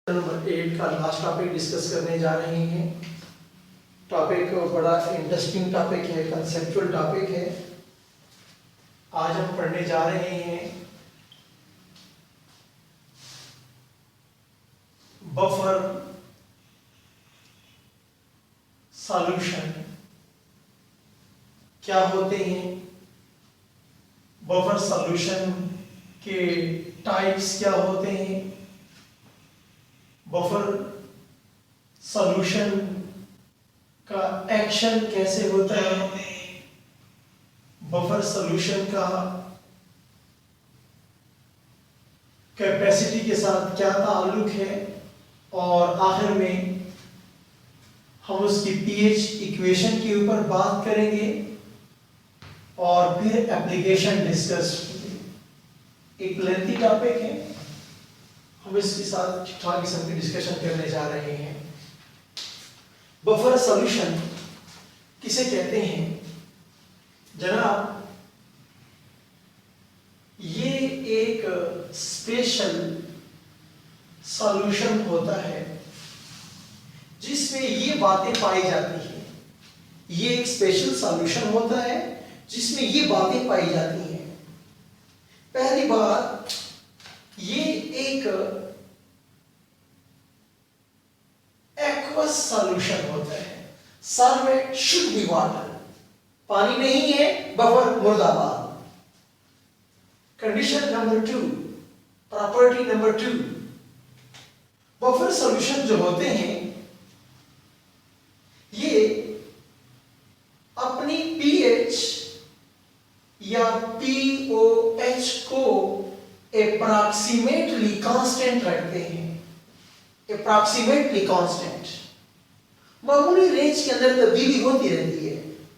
Number 8 का last topic discuss करने जा रहे हैं। टॉपिक बड़ा इंटरेस्टिंग टॉपिक है, कंसेप्चुअल टॉपिक है। आज हम पढ़ने जा रहे हैं बफर सॉल्यूशन क्या होते हैं, बफर सॉल्यूशन के टाइप्स क्या होते हैं, बफर सॉल्यूशन का एक्शन कैसे होता है, बफर सॉल्यूशन का कैपेसिटी के साथ क्या ताल्लुक है, और आखिर में हम उसकी पीएच इक्वेशन के ऊपर बात करेंगे और फिर एप्लीकेशन डिस्कस करेंगे। एक लेंथी टॉपिक है, हम इसके साथ ठीक-ठाक किस्म की डिस्कशन करने जा रहे हैं। बफर सॉल्यूशन किसे कहते हैं जनाब? ये एक स्पेशल सॉल्यूशन होता है जिसमें ये बातें पाई जाती हैं। ये एक स्पेशल सॉल्यूशन होता है जिसमें ये बातें पाई जाती हैं। पहली बात, ये एक एक्वस सॉल्यूशन होता है। सॉल्वेंट शुड बी वाटर, पानी नहीं है, बफर मुर्दाबाद। Condition number 2, property number 2, buffer solution जो होते हैं ये अपनी पीएच या पीओएच को अप्रॉक्सीमेटली कांस्टेंट रखते हैं। अप्रॉक्सीमेटली कांस्टेंट, मामूली रेंज के अंदर तब्दीली होती रहती है,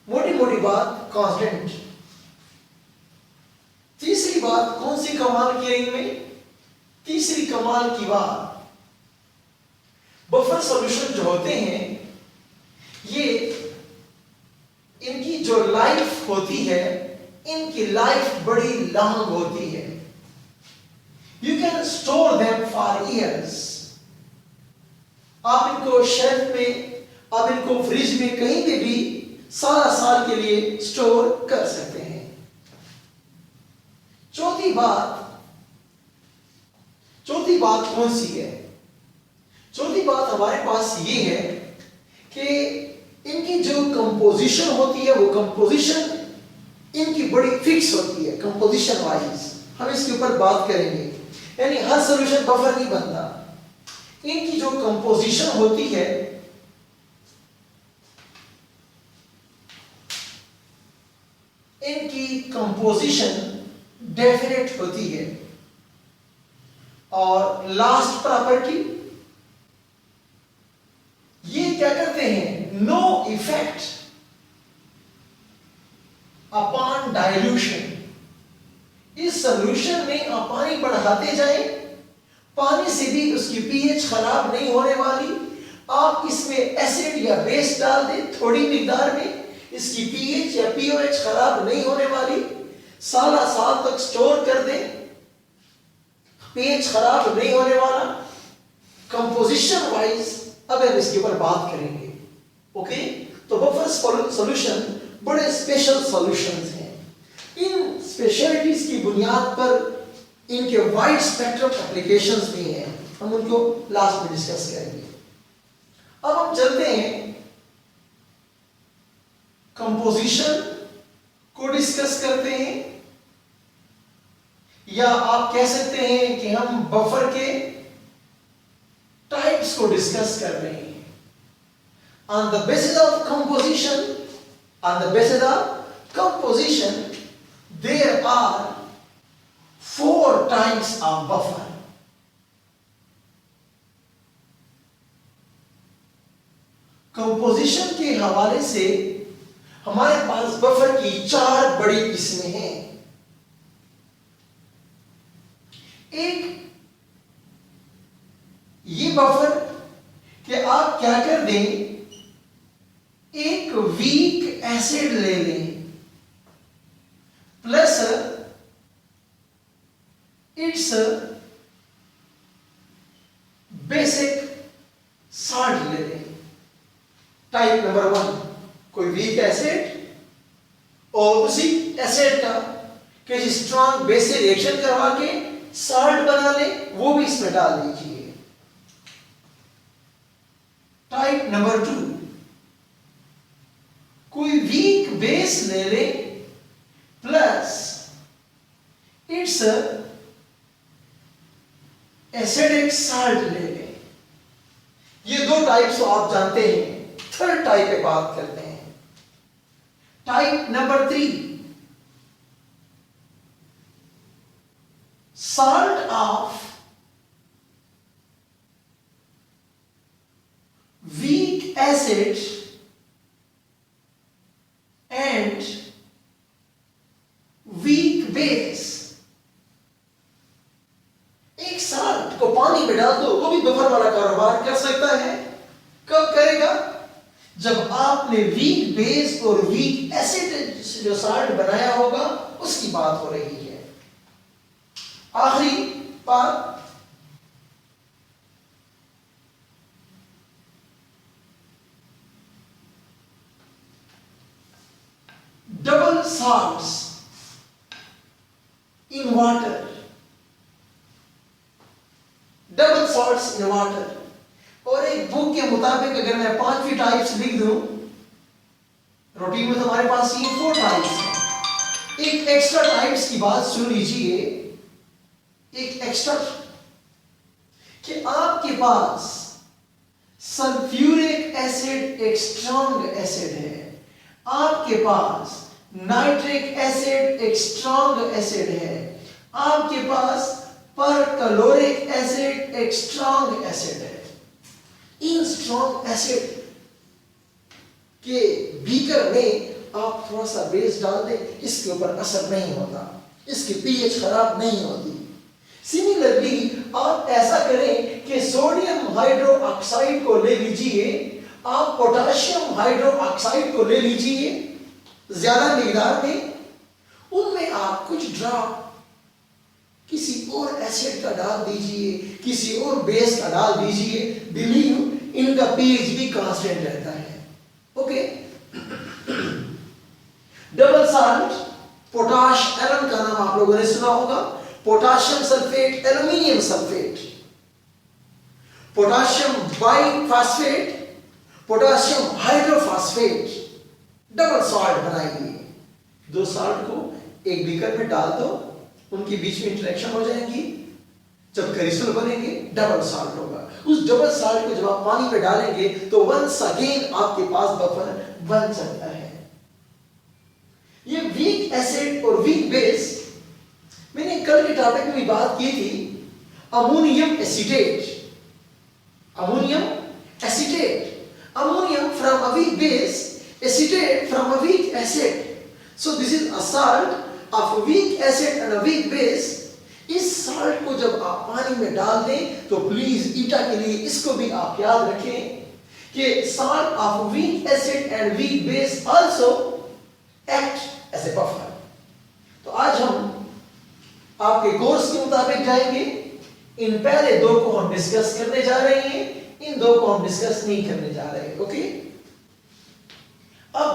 मोटी मोटी बात कांस्टेंट। तीसरी बात कौन सी कमाल की इनमें? तीसरी कमाल की बात, बफर सॉल्यूशन जो होते हैं ये इनकी जो लाइफ होती है, इनकी लाइफ बड़ी लॉन्ग होती है। You can store them for years. आप इनको शेल्फ में, आप इनको फ्रिज में, कहीं पे भी सारा साल के लिए स्टोर कर सकते हैं। चौथी बात कौन सी है? चौथी बात हमारे पास ये है कि इनकी जो कंपोजिशन होती है, वो कंपोजिशन इनकी बड़ी फिक्स होती है कंपोजिशन वाइज। हम इसके ऊपर बात करेंगे, यानी हर सॉल्यूशन बफर नहीं बनता। इनकी जो कंपोजिशन होती है इनकी कंपोजिशन डेफिनेट होती है। और लास्ट प्रॉपर्टी, ये क्या करते हैं? No effect upon dilution. इस सॉल्यूशन में आप पानी बढ़ाते जाएं, पानी से भी उसकी पीएच खराब नहीं होने वाली। आप इसमें एसिड या बेस डाल दें थोड़ी मिकदार में, इसकी पीएच या पीओएच खराब नहीं होने वाली। साल तक स्टोर कर दें, पीएच खराब नहीं होने वाला। कंपोजिशन वाइज अब हम इसके ऊपर बात करेंगे। ओके, तो बफर सॉल्यूशन बड़े स्पेशल सॉल्यूशंस हैं। इन स्पेशलिटीज की बुनियाद पर इनके वाइड स्पेक्ट्रम एप्लीकेशंस भी हैं, हम उनको लास्ट में डिस्कस करेंगे। अब हम चलते हैं कंपोजिशन को डिस्कस करते हैं, या आप कह सकते हैं कि हम बफर के टाइप्स को डिस्कस कर रहे हैं। On the basis of composition, there are 4 types of buffer. Composition के हवाले से हमारे पास बफर की 4 बड़ी किस्में हैं। एक ये बफर कि आप क्या कर दें, एक वीक एसिड ले लें प्लस इट्स बेसिक सॉल्ट ले लें। टाइप नंबर 1 कोई वीक एसिड और उसी एसिड का किसी स्ट्रॉन्ग बेस से रिएक्शन करवा के सॉल्ट बना ले, वो भी इसमें डाल दीजिए। टाइप नंबर 2 कोई वीक बेस ले ले प्लस इट्स एसिडिक सॉल्ट ले ले। ये दो टाइप्स आप जानते हैं। थर्ड टाइप पे बात करते हैं। Type number 3 salt of weak acid and weak base। एक साल्ट को पानी में डाल दो, वो भी बफर वाला कारोबार कर सकता है। कब करेगा? जब आपने वीक बेस और वीक एसिड जो साल्ट बनाया होगा उसकी बात हो रही है। आखिरी बात, double salts in water. Double salts in water. और एक बुक के मुताबिक अगर मैं 5 भी टाइप्स लिख दूं, रूटीन में तो हमारे पास ये 4 टाइप्स हैं। एक एक्स्ट्रा टाइप्स की बात सुन लीजिए। एक एक्स्ट्रा कि आपके पास सल्फ्यूरिक एसिड एक स्ट्रॉन्ग एसिड है, आपके पास नाइट्रिक एसिड एक स्ट्रॉन्ग एसिड है, आपके पास परक्लोरिक एसिड एक स्ट्रॉन्ग एसिड है। इन स्ट्रॉन्ग एसिड के बीकर में आप थोड़ा सा बेस डाल दें, इसके ऊपर असर नहीं होता, इसकी पीएच खराब नहीं होती। सिमिलरली आप ऐसा करें कि सोडियम हाइड्रो ऑक्साइड को ले लीजिए, आप पोटेशियम हाइड्रो ऑक्साइड को ले लीजिए ज्यादा मिकदार में, उनमें आप कुछ ड्रॉप किसी और एसिड का डाल दीजिए, किसी और बेस का डाल दीजिए। बिलीव इनका पीएच भी कांस्टेंट रहता है। Okay. Double salt, potash alum का नाम आप लोगों ने सुना होगा। Potassium sulphate, aluminium sulphate, potassium biphosphate, potassium hydrophosphate, double salt बनाएंगे। दो सॉल्ट को एक बीकर में डाल दो, उनके बीच में इंटरेक्शन हो जाएंगी, जब क्रिस्टल बनेंगे डबल सॉल्ट होगा। उस डबल सॉल्ट को जब आप पानी में डालेंगे तो वंस अगेन आपके पास बफर बन सकता है। ये वीक एसिड और वीक बेस, मैंने कल के टॉपिक में भी बात की थी। Ammonium acetate, ammonium acetate, ammonium from a weak base, acetate from a weak acid. So this is a salt of weak acid and a weak base. इस सॉल्ट को जब आप पानी में डाल दें तो प्लीज ईटा के लिए इसको भी आप याद रखें कि salt of weak acid and weak base also act as a buffer. तो आज हम आपके कोर्स के मुताबिक जाएंगे। इन पहले दो को हम डिस्कस करने जा रहे हैं, इन दो को हम डिस्कस नहीं करने जा रहे। ओके। अब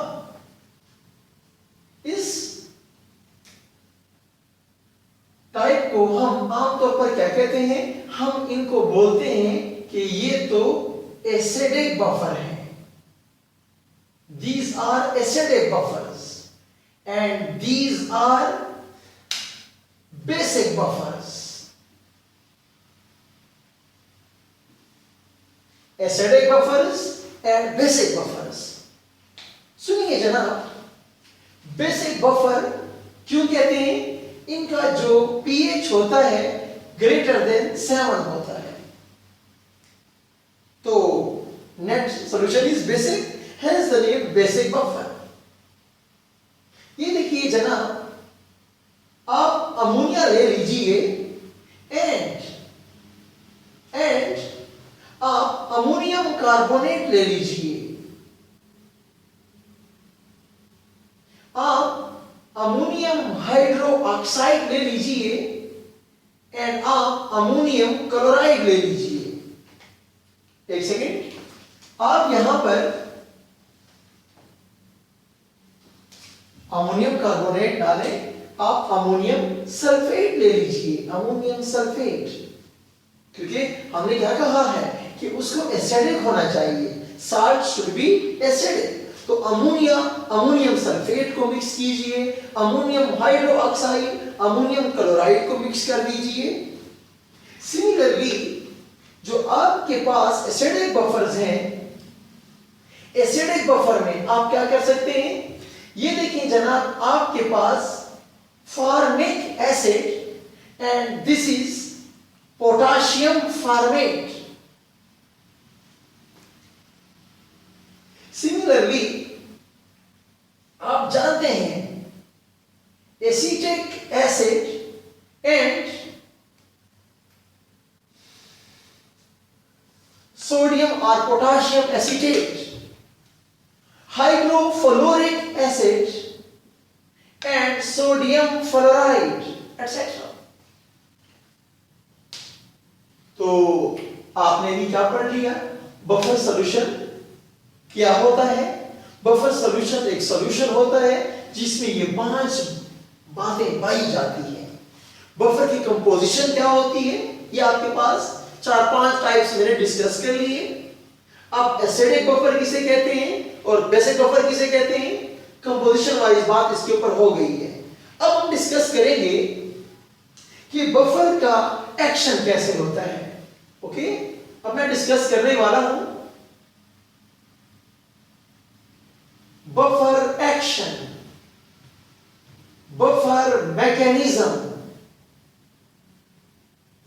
इस टाइप को हम आमतौर पर क्या कहते हैं? हम इनको बोलते हैं कि ये तो एसिडिक बफर है। These are acidic buffers and these are basic buffers. Acidic buffers and basic buffers. सुनिए जनाब, बेसिक बफर क्यों कहते हैं? इनका जो पीएच होता है ग्रेटर देन 7 होता है। तो net solution is basic, hence the name basic buffer. ये देखिए जनाब, आप अमोनिया ले लीजिए एंड आप अमोनियम कार्बोनेट ले लीजिए, आप अमोनियम हाइड्रो ऑक्साइड ले लीजिए एंड आप अमोनियम क्लोराइड ले लीजिए। एक सेकेंड, आप यहां पर अमोनियम कार्बोनेट डालें, आप अमोनियम सल्फेट ले लीजिए, अमोनियम सल्फेट, क्योंकि हमने क्या कहा है कि उसको एसिडिक होना चाहिए, साल्ट शुड बी एसिडिक। तो अमोनियम सल्फेट को मिक्स कीजिए, अमोनियम हाइड्रोक्साइड, अमोनियम क्लोराइड को मिक्स कर दीजिए। सिमिलरली जो आपके पास एसिडिक बफर्स हैं, एसिडिक बफर में आप क्या कर सकते हैं, ये देखिए जनाब, आपके पास formic acid and this is potassium formate. Similarly आप जानते हैं एसीटिक एसिड एंड सोडियम और potassium acetate, hydrofluoric acid and sodium fluoride etc. तो आपने भी क्या पढ़ लिया, बफर सॉल्यूशन क्या होता है। बफर सॉल्यूशन एक सॉल्यूशन होता है जिसमें ये 5 बातें पाई जाती हैं। बफर की कंपोजिशन क्या होती है, ये आपके पास 4-5 टाइप्स मैंने डिस्कस कर लिए। अब एसिडिक बफर किसे कहते हैं और बेसिक बफर किसे कहते हैं, कंपोजिशन वाइज बात इसके ऊपर हो गई है। अब हम डिस्कस करेंगे कि बफर का एक्शन कैसे होता है। ओके, अब मैं डिस्कस करने वाला हूं buffer action, buffer mechanism.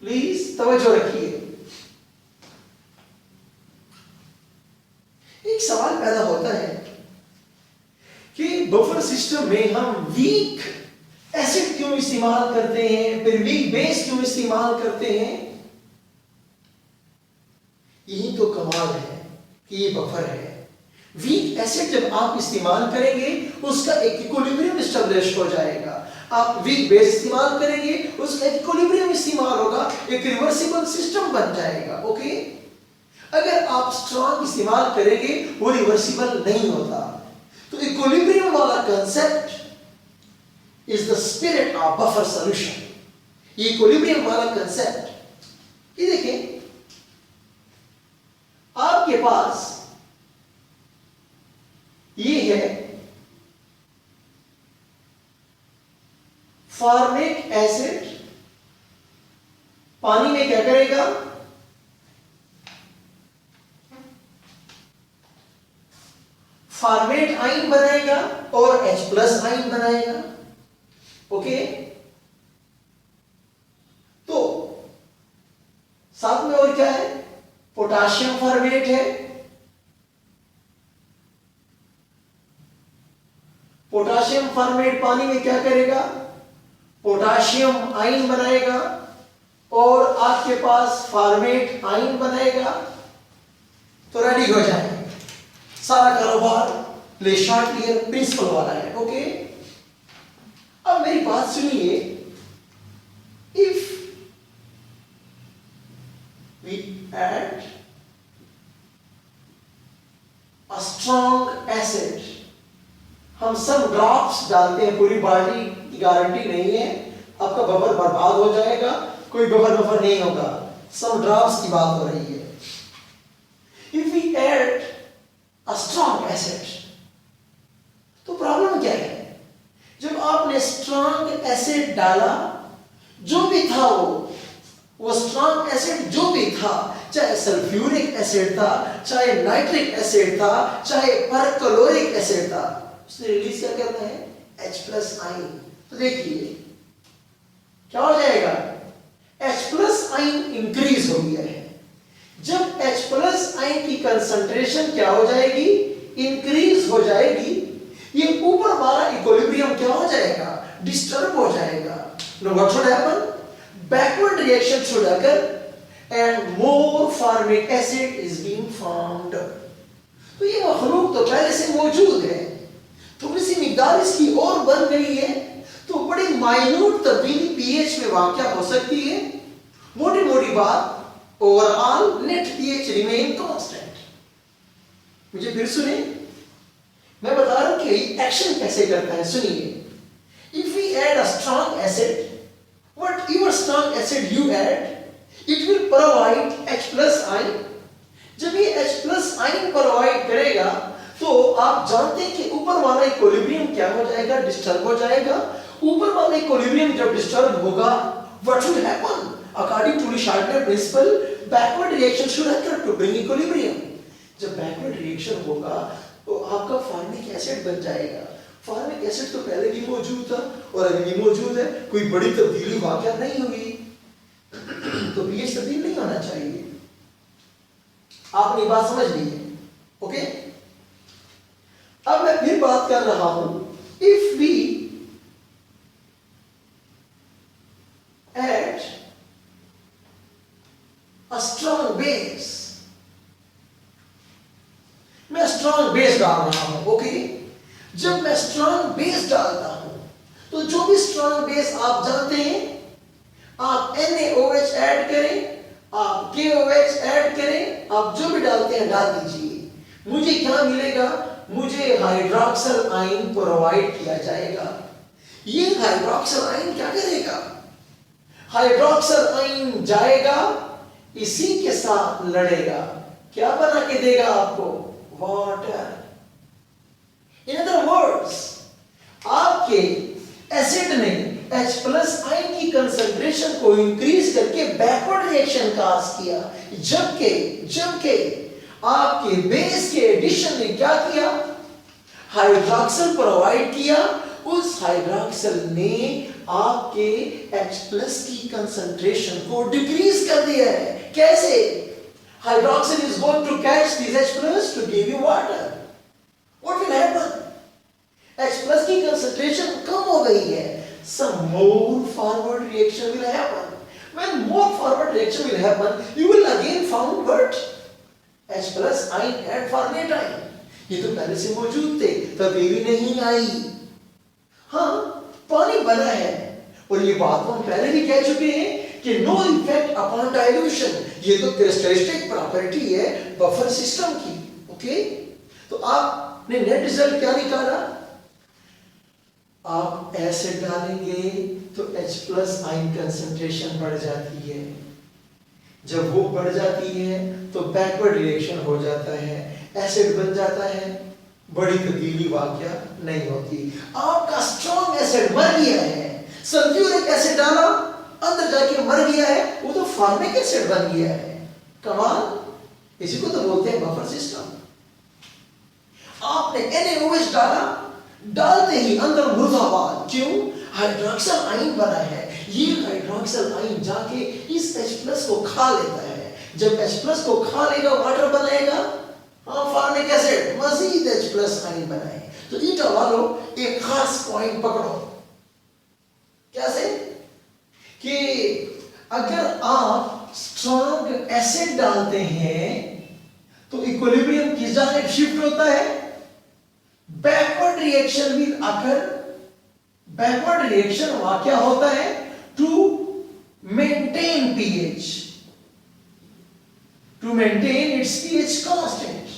Please तवज्जो रखिए। एक सवाल पैदा होता है कि बफर सिस्टम में हम वीक एसिड क्यों इस्तेमाल करते हैं, फिर वीक बेस क्यों इस्तेमाल करते हैं। यही तो कमाल है कि ये बफर है। वीक एसिड जब आप इस्तेमाल करेंगे उसका एक इक्विलिब्रियम एस्टेब्लिश हो जाएगा। आप वीक बेस इस्तेमाल करेंगे उसका इक्विलिब्रियम इस्तेमाल होगा, एक रिवर्सिबल सिस्टम बन जाएगा। ओके, अगर आप स्ट्रॉन्ग इस्तेमाल करेंगे वो रिवर्सिबल नहीं होता। तो इक्विलिब्रियम वाला concept is the spirit of buffer solution. ये इक्विलिब्रियम वाला कंसेप्ट, ये देखिए आपके पास ये है फॉर्मिक एसिड, पानी में क्या करेगा, फॉर्मेट आयन बनाएगा और H+ आयन बनाएगा। ओके, तो साथ में और क्या है, पोटाशियम फॉर्मेट है, पोटाशियम फॉर्मेट पानी में क्या करेगा, पोटाशियम आयन बनाएगा और आपके पास फॉर्मेट आयन बनाएगा। तो रेडी हो जाए, सारा कारोबार ले शार्टलियर प्रिंसिपल वाला है। ओके, अब मेरी बात सुनिए, if we add a strong acid, हम सब ड्रॉप्स डालते हैं, पूरी बाल्टी की गारंटी नहीं है, आपका बफर बर्बाद हो जाएगा, कोई बफर नहीं होगा, सब ड्रॉप्स की बात हो रही है। If we add a strong acid, तो प्रॉब्लम क्या है, जब आपने स्ट्रॉन्ग एसिड डाला, जो भी था वो स्ट्रॉन्ग एसिड जो भी था, चाहे सल्फ्यूरिक एसिड था, चाहे नाइट्रिक एसिड था, चाहे परक्लोरिक एसिड था, उसने रिलीज क्या करना है, H+ आयन। तो देखिए क्या हो जाएगा, H+ आयन इंक्रीज हो गया है। जब H+ आयन की कंसंट्रेशन क्या हो जाएगी, इंक्रीज हो जाएगी, ये ऊपर वाला इक्विलिब्रियम क्या हो जाएगा, डिस्टर्ब हो जाएगा। Know what should happen, backward reaction should occur and more formic acid is being formed. तो ये मखलूक तो पहले से मौजूद है, थोड़ी सी मिकदार इसकी और बन गई है, तो बड़ी माइन्यूट तब्दीली पीएच में वाक़या हो सकती है। मोटी मोटी बात, overall net pH remain constant. मुझे फिर सुने, मैं बता रहा हूं कि एक्शन कैसे करता है, सुनिए। If we add a strong acid, whatever strong acid you add, it will provide H+ ion. जब ये H+ आयन प्रोवाइड करेगा तो आप जानते हैं कि ऊपर वाला इक्विलिब्रियम क्या हो जाएगा, डिस्टर्ब हो जाएगा। ऊपर वाला इक्विलिब्रियम जब डिस्टर्ब होगा, what should happen according to Chatelier principle, backward reaction should occur to bring equilibrium. जब बैकवर्ड रिएक्शन होगा तो आपका फॉर्मिक एसिड बन जाएगा। फॉर्मिक एसिड तो पहले भी मौजूद था और अभी भी मौजूद है, कोई बड़ी तब्दीली वाकया नहीं हुई, तो पीएच तब्दील नहीं होना चाहिए। आपने बात समझ ली है, ओके। अब मैं फिर बात कर रहा हूं, if we add a strong base, मैं स्ट्रॉन्ग बेस डाल रहा हूं, ओके। जब मैं स्ट्रॉन्ग बेस डालता हूं तो जो भी स्ट्रॉन्ग बेस आप जानते हैं, आप NaOH ऐड करें, आप KOH ऐड करें, आप जो भी डालते हैं डाल दीजिए। मुझे क्या मिलेगा, मुझे हाइड्रोक्सिल आयन प्रोवाइड किया जाएगा। ये हाइड्रोक्सिल आयन क्या करेगा, हाइड्रोक्सिल आयन जाएगा, इसी के साथ लड़ेगा, क्या बना के देगा आपको, वाटर। इन अदर वर्ड्स, आपके एसिड ने H+ आयन की कंसंट्रेशन को इंक्रीज करके बैकवर्ड रिएक्शन काज किया, जबकि आपके बेस के एडिशन ने क्या किया, हाइड्रोक्सिल प्रोवाइड किया। उस हाइड्रोक्सिल ने आपके H+ की कंसंट्रेशन को डिक्रीज कर दिया है। कैसे, hydroxyl is going to catch this H+ to give you water. What will happen, H+ की कंसंट्रेशन कम हो गई है, some more forward reaction will happen. When more forward reaction will happen, you will again found what, H+ ion and formate ion. ये तो पहले से मौजूद थे, तब ये भी नहीं आई। हाँ, पानी बना है, और ये बात हम पहले भी कह चुके हैं कि नो इफेक्ट अपॉन डाइल्यूशन, ये तो क्रिस्टलिस्टिक प्रॉपर्टी है बफर सिस्टम की, ओके। तो आपने नेट रिजल्ट क्या निकाला, आप एसिड डालेंगे तो H+ आयन कंसंट्रेशन बढ़ जाती है। जब वो बढ़ जाती है तो बैकवर्ड रिएक्शन हो जाता है, एसिड बन जाता है, बड़ी तब्दीली वाकया नहीं होती। आपका स्ट्रॉन्ग एसिड मर गया है, सल्फ्यूरिक एसिड डाला, अंदर जाके मर गया है, वो तो फॉर्मिक एसिड बन गया है। कमाल, इसी को तो बोलते हैं बफर सिस्टम। आपने NaOH डाला, डालते ही अंदर मुर्दाबाद, क्यों, हाइड्रोक्सिल आयन बना है। ये हाइड्रोक्सिल आयन जाके इस H+ को खा लेता है। जब H+ को खा लेगा, वाटर बनाएगा, फॉर्मिक एसिड, मजीद H+ आयन बनाए। तो ईटा वालों एक खास पॉइंट पकड़ो, कैसे, कि अगर आप स्ट्रॉन्ग एसिड डालते हैं तो इक्विलिब्रियम किस जानिब शिफ्ट होता है, backward reaction will occur. Backward reaction वाकया होता है to maintain pH, to maintain its pH constant.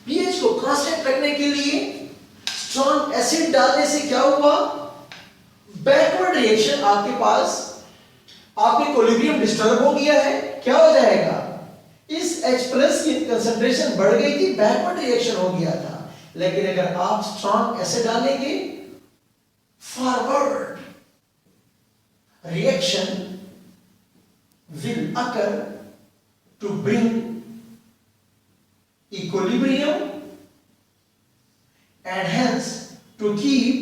PH को कांस्टेंट रखने के लिए स्ट्रॉन्ग एसिड डालने से क्या हुआ, बैकवर्ड रिएक्शन आपके पास, आपके इक्विलिब्रियम डिस्टर्ब हो गया है, क्या हो जाएगा, इस H+ की कंसंट्रेशन बढ़ गई थी, बैकवर्ड रिएक्शन हो गया था। लेकिन अगर आप स्ट्रॉन्ग एसिड डालेंगे, forward reaction will occur to bring equilibrium and hence to keep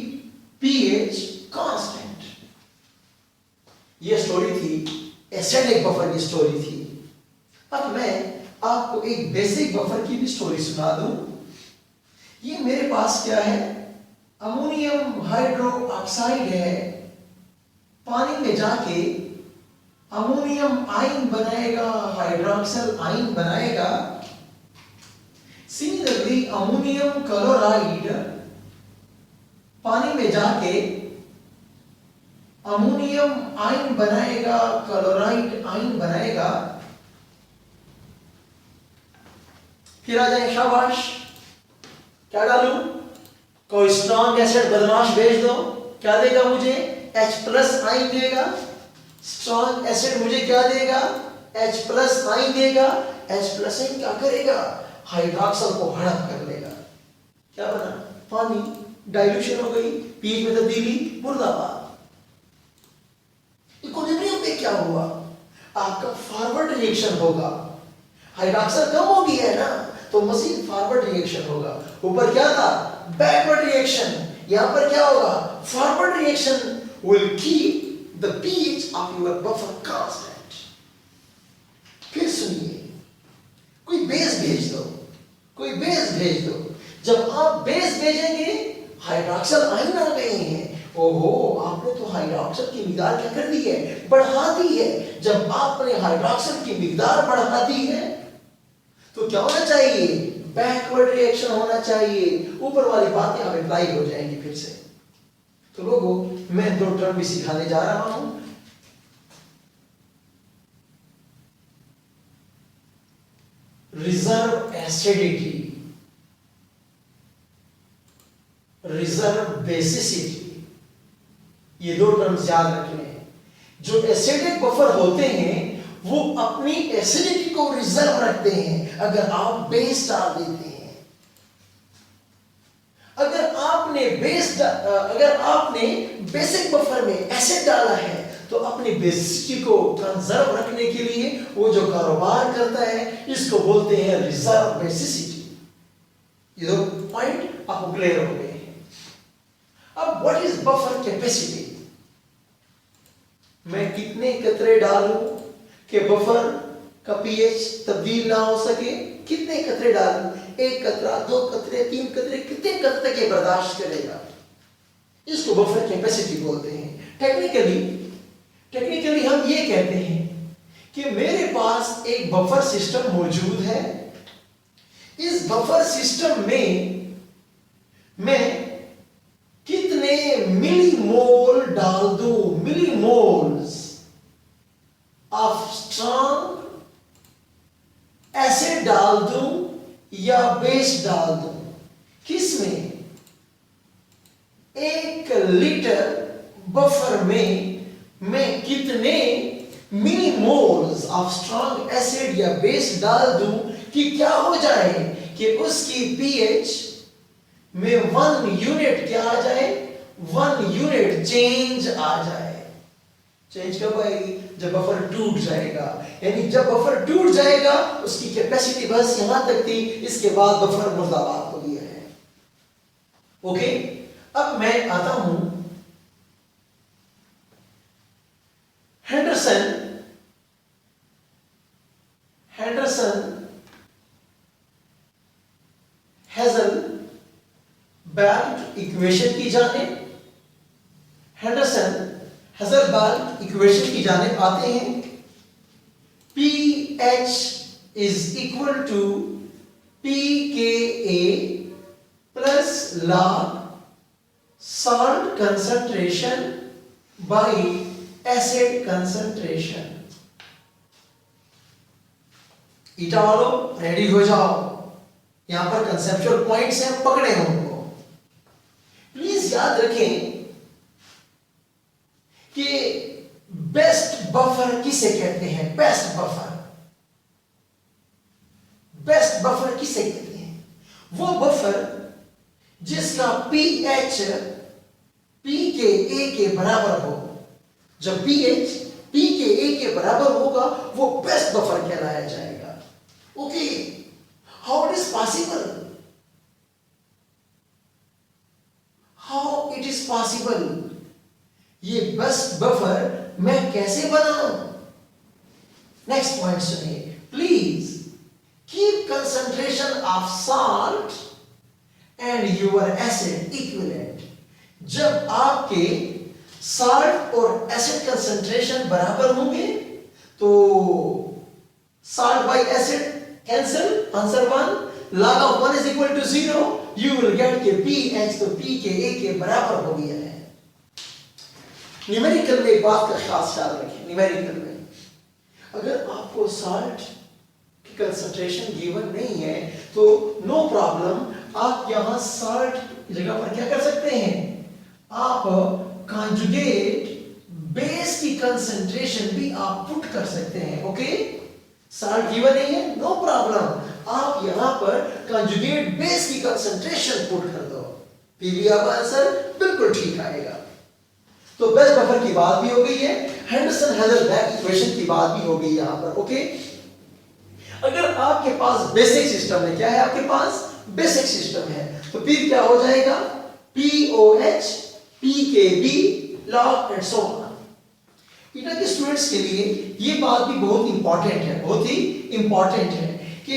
pH constant. यह स्टोरी थी, एसिडिक बफर की स्टोरी थी। अब मैं आपको एक बेसिक बफर की भी स्टोरी सुना दूं। ये मेरे पास क्या है, अमोनियम हाइड्रो ऑक्साइड है, पानी में जाके अमोनियम आयन बनाएगा, हाइड्रोक्सिल आयन बनाएगा। सिमिलरली अमोनियम क्लोराइड पानी में जाके अमोनियम आयन बनाएगा, क्लोराइड आयन बनाएगा। फिर आ जाए, शाबाश, क्या डालूं? कोई स्ट्रॉन्ग एसिड बदमाश भेज दो, क्या देगा मुझे? H+ आइन देगा। स्ट्रॉन्ग एसिड मुझे क्या देगा? H+ आइन देगा। H+ आइन क्या करेगा? हाइड्रोक्सल को हड़प कर लेगा। क्या बना? पानी, डाइल्यूशन हो गई, पीएच में तब्दीली, मुर्दाबाद। इक्विलिब्रियम पे क्या हुआ? आपका फॉरवर्ड रिएक्शन होगा, हाइड्रोक्सल कम हो गया है ना, तो मजीद फॉरवर्ड रिएक्शन होगा। ऊपर क्या था? Backward reaction. यहां पर क्या होगा? Forward reaction will keep the pH of your buffer constant. फिर सुनिए, कोई बेस भेज दो, कोई बेस भेज दो। जब आप बेस भेजेंगे, हाइड्रोक्सल आइन आ गए हैं, ओहो, आपने तो हाइड्रोक्सल की मिकदार क्या कर दी है? बढ़ा दी है। जब आपने हाइड्रोक्सल की मिकदार बढ़ा दी है, तो क्या होना चाहिए? बैकवर्ड रिएक्शन होना चाहिए। ऊपर वाली बातें अब अप्लाई हो जाएंगी फिर से। तो लोगों, मैं 2 टर्म भी सिखाने जा रहा हूं। रिजर्व एसिडिटी, रिजर्व बेसिसिटी, ये 2 टर्म्स याद रखने हैं। जो एसिडिक बफर होते हैं वो अपनी एसिडिटी को रिजर्व रखते हैं। अगर आप बेस डाल देते हैं, अगर आपने बेसिक बफर में एसिड डाला है, तो अपनी बेसिसिटी को कंजर्व रखने के लिए वो जो कारोबार करता है, इसको बोलते हैं रिजर्व बेसिसिटी। ये 2 पॉइंट आपको क्लियर हो गए हैं। अब व्हाट इज बफर कैपेसिटी? मैं कितने कतरे डालूं कि बफर का पीएच तब्दील ना हो सके? कितने कतरे डालूं? 1 कतरा, 2 कतरे, 3 कतरे, कितने कतरे के बर्दाश्त करेगा? इसको बफर कैपेसिटी बोलते हैं। टेक्निकली हम ये कहते हैं कि मेरे पास एक बफर सिस्टम मौजूद है। इस बफर सिस्टम में मैं कितने मिलीमोल डाल दूं? मिलीमोल्स ऑफ स्ट्रॉन्ग एसिड डाल दूं या बेस डाल दूं? किसमें? 1 लीटर बफर में मैं कितने मिलीमोल्स ऑफ स्ट्रॉन्ग एसिड या बेस डाल दूं कि क्या हो जाए कि उसकी पीएच में 1 यूनिट क्या आ जाए? 1 यूनिट चेंज आ जाए। चेंज कब आएगी? जब बफर टूट जाएगा। यानी जब बफर टूट जाएगा, उसकी कैपेसिटी बस यहां तक थी, इसके बाद बफर मुर्दाबाद हो गया है। ओके, अब मैं आता हूं हेंडरसन हेज़लबर्ग इक्वेशन की जानिब। हेज़लबर्ग इक्वेशन की जानिब आते हैं। pH is equal to pKa plus log salt concentration by acid concentration। ईटा वालों रेडी हो जाओ, यहां पर कंसेप्चुअल पॉइंट्स हैं, पकड़े हैं उनको। प्लीज याद रखें कि बेस्ट बफर किसे कहते हैं? बेस्ट बफर किसे कहते हैं? वो बफर जिसका pH pKa के बराबर हो। जब pH pKa के बराबर होगा, वो बेस्ट बफर कहलाया जाएगा। Okay, how it is possible? ये बेस्ट बफर मैं कैसे बनाऊं? नेक्स्ट पॉइंट सुनिए please. Keep concentration of salt and your acid equivalent. जब आपके सॉल्ट और एसिड कंसंट्रेशन बराबर होंगे, तो salt bye acid cancel, answer 1, log of 1 is equal to 0, you will get के pH तो pKa के बराबर हो गया है। न्यूमेरिकल में एक बात का खास ख्याल रखें। न्यूमेरिकल में अगर आपको सॉल्ट कंसंट्रेशन गिवन नहीं है तो नो प्रॉब्लम, आप यहां साल्ट की जगह पर क्या कर सकते हैं, आप कॉन्जुगेट बेस की कंसंट्रेशन भी आप पुट कर सकते हैं। ओके, साल्ट गिवन नहीं है, नो प्रॉब्लम, आप यहां पर कॉन्जुगेट बेस की कंसंट्रेशन पुट कर दो, फिर भी आपका आंसर बिल्कुल ठीक आएगा। तो बेस्ट बफर की बात भी हो गई है, हेंडरसन हेजलबैक इक्वेशन की बात भी हो गई यहां पर। ओके, अगर आपके पास बेसिक सिस्टम है, क्या है आपके पास, बेसिक सिस्टम है, तो फिर क्या हो जाएगा, POH PKB log and so on. इधर के स्टूडेंट्स के लिए ये बात भी बहुत इंपॉर्टेंट है, बहुत ही इंपॉर्टेंट है कि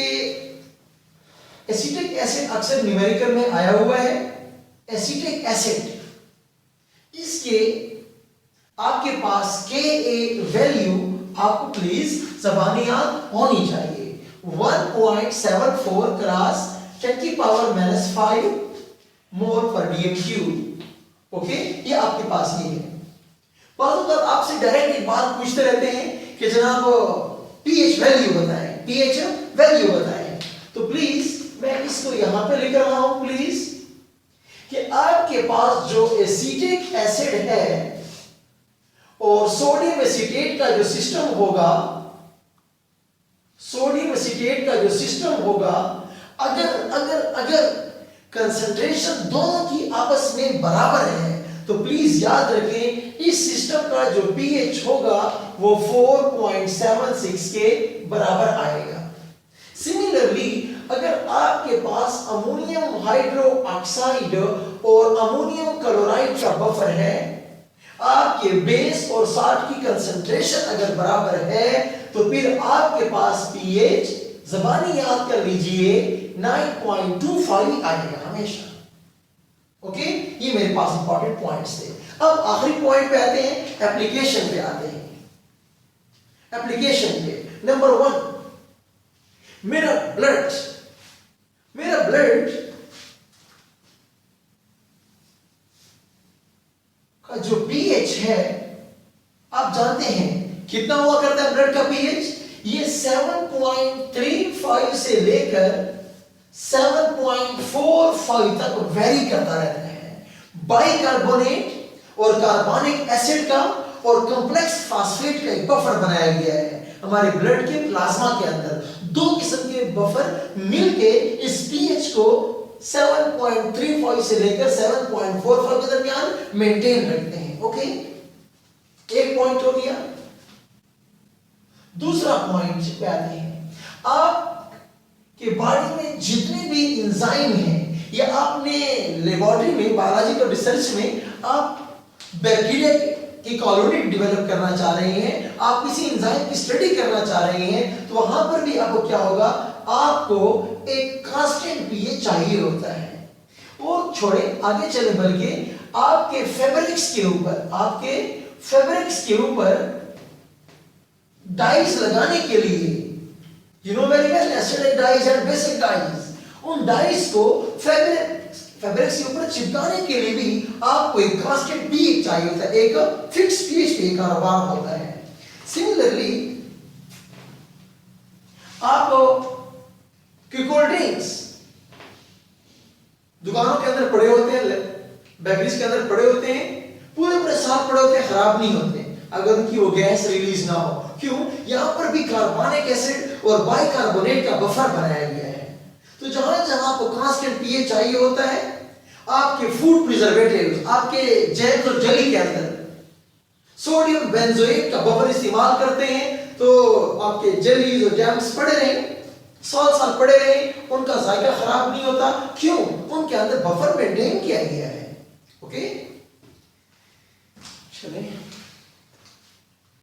एसिटिक एसिड अक्सर न्यूमेरिकल में आया हुआ है, एसिटिक एसिड, इसके आपके पास Ka वैल्यू आपको प्लीज ज़बानी याद होनी चाहिए, 1.74 क्रॉस 10⁻⁻5 मोल पर dm³। ओके, ये आपके पास ये है। बात आपसे डायरेक्ट एक बात पूछते रहते हैं कि जनाब pH वैल्यू बताएं, pH वैल्यू बताएं, तो प्लीज मैं इसको यहां पे लिख रहा हूं प्लीज, कि आपके पास जो एसिटिक एसिड है और सोडियम एसीटेट का जो सिस्टम होगा, सोडियम एसीटेट का जो सिस्टम होगा, अगर अगर अगर कंसंट्रेशन दोनों की आपस में बराबर है तो प्लीज याद रखें इस सिस्टम का जो pH होगा वो 4.76 के बराबर आएगा। सिमिलरली अगर आपके पास अमोनियम हाइड्रोक्साइड और अमोनियम क्लोराइड का बफर है, आपके बेस और साल्ट की कंसंट्रेशन अगर बराबर है तो फिर आपके पास pH ज़बानी याद कर लीजिए 9.25 आएगा हमेशा। ओके, ये मेरे पास इंपॉर्टेंट पॉइंट्स थे। अब आखिरी पॉइंट पे आते हैं, एप्लीकेशन पे आते हैं। एप्लीकेशन पे नंबर 1, मेरा ब्लड का जो pH है, आप जानते हैं कितना हुआ करता है ब्लड का pH, ये 7.35 से लेकर 7.45 तक वेरी करता रहता है। बाइकार्बोनेट और कार्बोनिक एसिड का और कॉम्प्लेक्स फास्फेट का एक बफर बनाया गया है हमारे ब्लड के प्लाज्मा के अंदर। दो किस्म के बफर मिलके इस pH को 7.35 से लेकर 7.45 के दरमियान मेंटेन रखते हैं। ओके, एक पॉइंट हो गया। दूसरा पॉइंट पे आते हैं, आपके बॉडी में जितने भी एंजाइम हैं, या आपने लेबोरेटरी में बायोलॉजिकल रिसर्च में आप बैक्टीरिया की कॉलोनी डेवलप करना चाह रहे हैं, आप किसी एंजाइम की स्टडी करना चाह रहे हैं, तो वहां पर भी आपको क्या होगा, आपको एक कांस्टेंट pH चाहिए होता है। वो छोड़े, आगे चले, बल्कि आपके फैब्रिक्स के ऊपर डाइज लगाने के लिए, you know very well, acidic dyes and basic dyes, उन डाइज को फैब्रिक्स के ऊपर चिपकाने के लिए भी आपको एक कांस्टेंट pH चाहिए होता है, एक फिक्स pH पे कारोबार होता है। सिमिलरली आप कोल्ड ड्रिंक्स दुकानों के अंदर पड़े होते हैं, बेकरीज के अंदर पड़े होते हैं, पूरे साफ पड़े होते हैं, खराब नहीं होते अगर उनकी वो गैस रिलीज ना हो। क्यों? यहां पर भी कार्बोनिक एसिड और बाइकार्बोनेट का बफर बनाया गया है। तो जहां जहां आपको कांस्टेंट pH चाहिए होता है, आपके फूड प्रिजर्वेटिव्स, आपके जैम और जेली के अंदर सोडियम बेंजोएट का बफर इस्तेमाल करते हैं, तो आपके जेलीज और जैम्स पड़े रहें, 100 साल पड़े रहें, उनका जायका खराब नहीं होता। क्यों? उनके अंदर बफर मेंटेन किया गया है। ओके, चलें।